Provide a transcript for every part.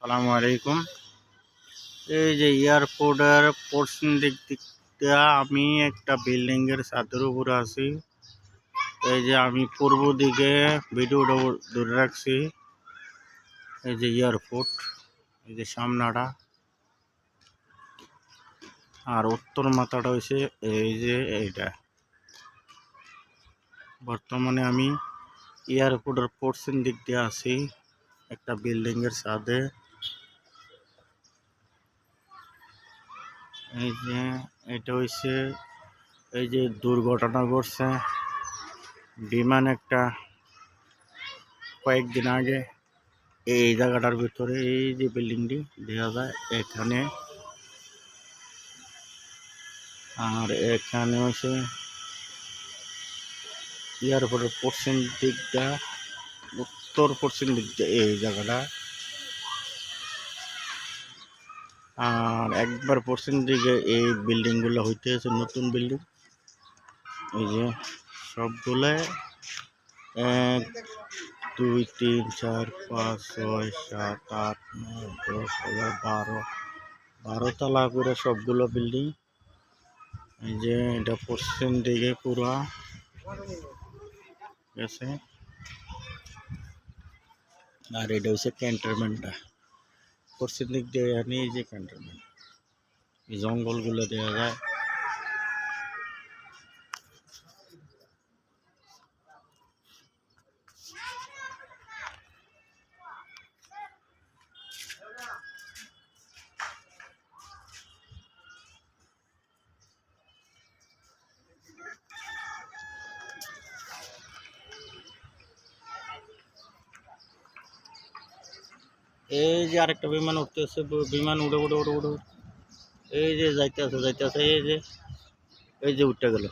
আসসালামু আলাইকুম। এই যে এয়ারপোর্টের পশ্চিম দিক দিয়া আমি একটা বিল্ডিং এর ছাদের উপরে আছি। এই যে আমি পূর্ব দিকে ভিডিওটা ধরে রাখছি। এই যে এয়ারপোর্ট, এই যে সামনাটা, আর উত্তর মাথাটা হয়েছে এই যে এইটা। বর্তমানে আমি এয়ারপোর্টের পশ্চিম দিক দিয়ে আছি একটা বিল্ডিং এর ছাদে। এই যে এটা হইছে এই যে দুর্ঘটনা ঘটছে বিমান একটা কয়েকদিন আগে এই জায়গাটার ভিতরে। এই যে বিল্ডিংটি দেখা যায় এখানে, আর এখানে হচ্ছে এয়ারপোর্টের পশ্চিম দিকটা, উত্তর পশ্চিম দিকটা এই জায়গাটা, আর একবার পশ্চিম দিকে এই বিল্ডিংগুলো হইতে আছে নতুন বিল্ডিং। এই যে সবগুলো 1 2 3 4 5 6 7 8 9 10 11 12 তলা করে সবগুলো বিল্ডিং। এই যে এটা পশ্চিম দিকে পুরা গেছে, আর এটা হচ্ছে ক্যান্টনমেন্টটা পশ্চিম দিক দিয়ে। এই যে ক্যান্টনমেন্ট, এই জঙ্গলগুলো দেওয়া যায়। এই যে আরেকটা বিমান উঠতেছে, বিমান উড়ে উড়ে উড়ে উড়ে এই যে যাইতেছে এই যে উঠতে গেল।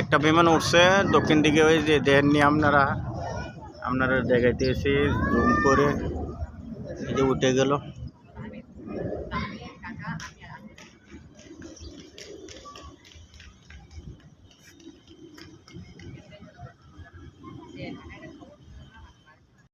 একটা বিমান উঠছে দক্ষিণ দিকে, ওই যে দেননি আপনারা দেখাইতেছি জুম করে। এই যে উঠে গেল।